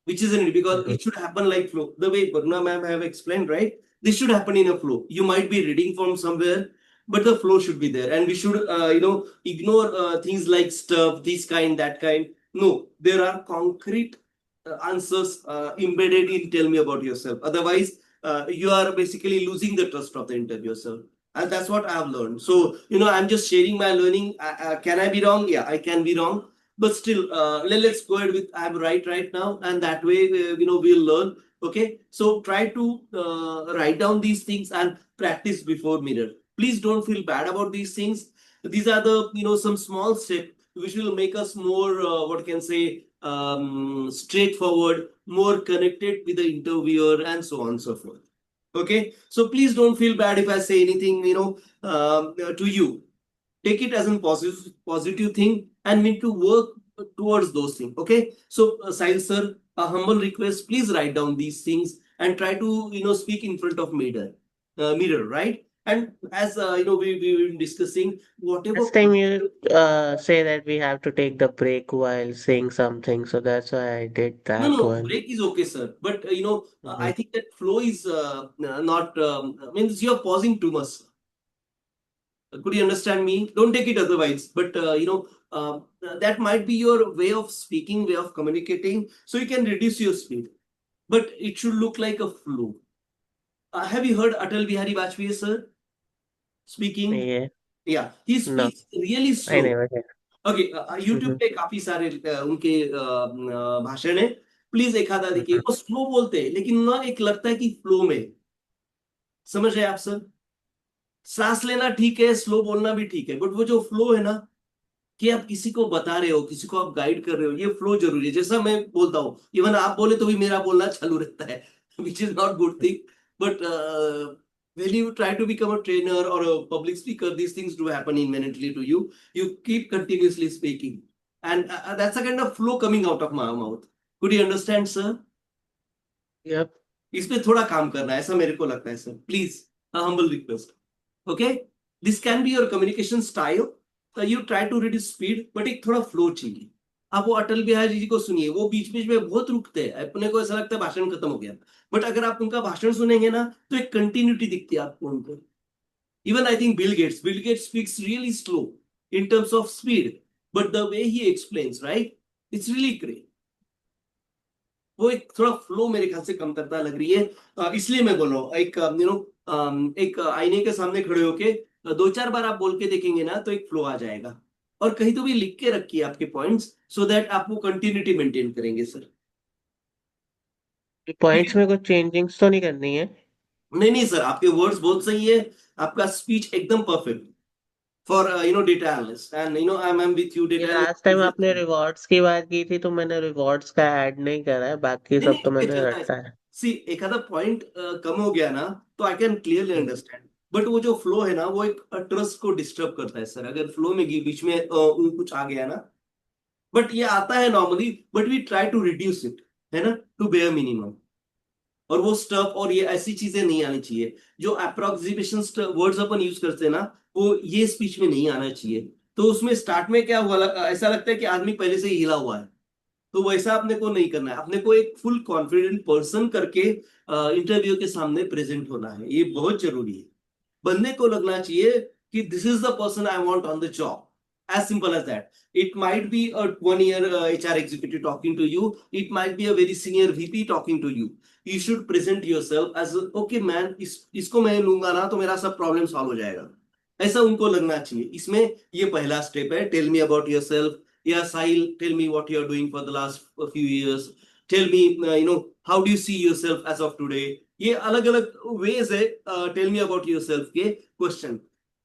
Which is in it, because mhm. it should happen like flow. The way Purna ma'am have explained, right? This should happen in a flow. You might be reading from somewhere, but the flow should be there, and we should, ignore things like stuff, this kind, that kind. No, there are concrete answers embedded in. Tell me about yourself. Otherwise, you are basically losing the trust of the interviewer, sir. And that's what I have learned. So, I'm just sharing my learning. Can I be wrong? Yeah, I can be wrong, but still, let's go ahead with I'm right now, and that way, we'll learn. Okay, so try to write down these things and practice before mirror. Please don't feel bad about these things. These are the some small steps which will make us more, what can say, straightforward, more connected with the interviewer, and so on and so forth. Okay, so please don't feel bad if I say anything, to you. Take it as a positive thing, and need to work towards those things. Okay, so Sahil sir, a humble request, please write down these things and try to speak in front of mirror, right? And as we've been discussing, whatever Last time you say that we have to take the break while saying something, so that's why I did no, that no, one. break is okay, sir. But I Mhm. think that flow is not, means you're pausing too much. Could you understand me? Don't take it otherwise. But that might be your way of speaking, way of communicating. So you can reduce your speed. But it should look like a flow. Have you heard Atal Bihari Vajpayee, sir, speaking? Yeah, Yeah, he no, speaks really I slow. never did. Okay, YouTube Mhm, पे काफी सारे उनके भाषण है. Please एक आधा देखिए. mhm. वो स्लो बोलते हैं, लेकिन ना एक लगता है कि फ्लो में. समझ रहे हैं आप सर? सांस लेना ठीक है, स्लो बोलना भी ठीक है, बट वो जो फ्लो है ना, कि आप किसी को बता रहे हो, किसी को आप गाइड कर रहे हो, ये फ्लो जरूरी है. जैसा मैं बोलता हूँ, इवन आप बोले तो भी मेरा बोलना चालू रहता है, which is not good thing. But when you try to become a trainer or a public speaker, these things do happen immediately to you. You keep continuously speaking, and that's a kind of flow coming out of my mouth. Could you understand, sir? Yep. इस पे थोड़ा काम करना है, ऐसा मेरे को लगता है, sir. Please, humble request. Okay, this can be your communication style. You try to reduce speed, but एक थोड़ा फ्लो चाहिए. आप वो अटल बिहारी जी को सुनिए, वो बीच बीच में बहुत रुकते हैं, अपने को ऐसा लगता है भाषण खत्म हो गया. बट अगर आप उनका भाषण सुनेंगे ना, तो एक कंटिन्यूटी दिखती है आपको उनको. Even I think Bill Gates speaks really slow in terms of speed, but the way he explains, right, it's really great. वो एक थोड़ा फ्लो मेरे ख्याल से कमतरता लग रही है. इसलिए मैं बोल रहा हूँ, एक एक आईने के सामने खड़े होके 2-4 बार आप बोल के देखेंगे ना, तो एक फ्लो आ जाएगा. और कहीं तो भी लिख के रखिए आपके पॉइंट्स, सो दैट आप वो कंटिन्यूटी मेंटेन करेंगे सर. पॉइंट्स में कुछ चेंजिंग्स तो नहीं करनी है? नहीं नहीं सर, आपके वर्ड्स बहुत सही है, आपका स्पीच एकदम perfect for data analyst. And I am with you data last time आपने एनालिस्ट. रिवॉर्ड्स की बात की थी तो मैंने रिवॉर्ड्स का ऐड नहीं करा है, बाकी नहीं सब तो नहीं, मैंने चलता है. रटा है. सी एखादा पॉइंट कम हो गया ना, तो I can clearly understand. But वो जो फ्लो है ना, वो एक ट्रस्ट को डिस्टर्ब करता है सर. अगर फ्लो में बीच में कुछ आ गया ना, बट ये आता है normally, but we try to reduce it, है ना, टू बेयर मिनिमम. और वो स्टफ और ये ऐसी चीजें नहीं आनी चाहिए. जो अप्रोक्सीमेशन वर्ड्स अपन यूज करते हैं ना, वो ये स्पीच में नहीं आना चाहिए. तो उसमें स्टार्ट में क्या हुआ, ऐसा लगता है कि आदमी पहले से ही हिला हुआ है. तो वैसा अपने को नहीं करना है. अपने को एक फुल कॉन्फिडेंट पर्सन करके इंटरव्यू के सामने प्रेजेंट होना है. ये बहुत जरूरी है. बंदे को लगना चाहिए कि this is the person I want on the job. As simple as that. It might be a 1 year HR executive talking to you. It might be a very senior VP talking to you. You should present yourself as okay man, इसको मैं लूंगा ना तो मेरा सब problem solve हो जाएगा. ऐसा उनको लगना चाहिए. इसमें ये पहला स्टेप है. Tell me about yourself. या Sahil, tell me what you are doing for the last few years. Tell me how do you see yourself as of today. ये अलग अलग वेज है टेल मी अबाउट योरसेल्फ के question.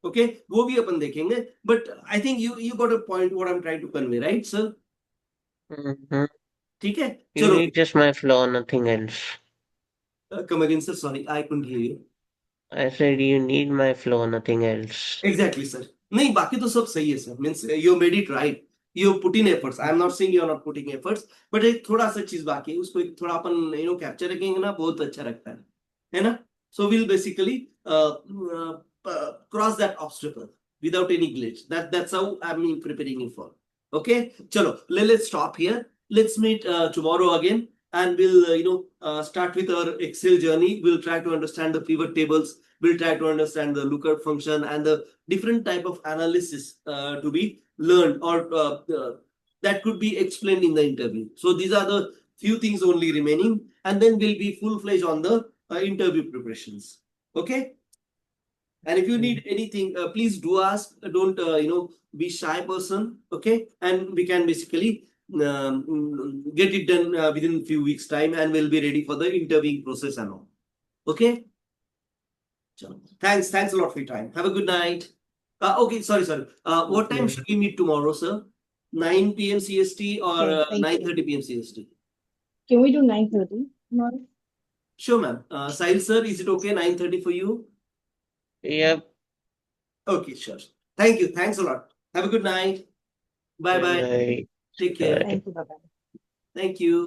Okay, वो भी अपन देखेंगे. But I think you got a point what I am trying to convey, right sir? Mm-hmm. ठीक है, You चलो. need just my flow, nothing else. Come again sir, sorry I couldn't hear you. I said you need my flow, nothing else. Exactly sir. नहीं, बाकी तो सब सही है sir. Means you made it right. You put in efforts. I am not saying you are not putting efforts, but एक थोड़ा सा चीज बाकी है, उसको एक थोड़ा अपन कैप्चर रखेंगे ना, बहुत अच्छा लगता है ना. So will basically cross that obstacle without any glitch. That's how I'm preparing you for. Okay, chalo, let's stop here. Let's meet tomorrow again, and we'll start with our Excel journey. We'll try to understand the pivot tables. We'll try to understand the lookup function and the different type of analysis to be learned, or that could be explained in the interview. So these are the few things only remaining, and then we'll be full-fledged on the interview preparations. Okay. And if you need anything, please do ask. Don't be shy person. Okay, and we can basically get it done within a few weeks time, and we'll be ready for the interviewing process and all. Okay. Thanks a lot for your time. Have a good night. Okay, sorry. What time should we meet tomorrow, sir? 9 p.m. CST or Okay, thank you. 9:30 p.m. CST? Can we do 9:30 tomorrow? Sure, ma'am. Sahil sir, is it okay 9:30 for you? Yep. Okay, sure. Thank you. Thanks a lot. Have a good night. Bye bye. Bye. Take care. Thank you. Bye-bye. Thank you.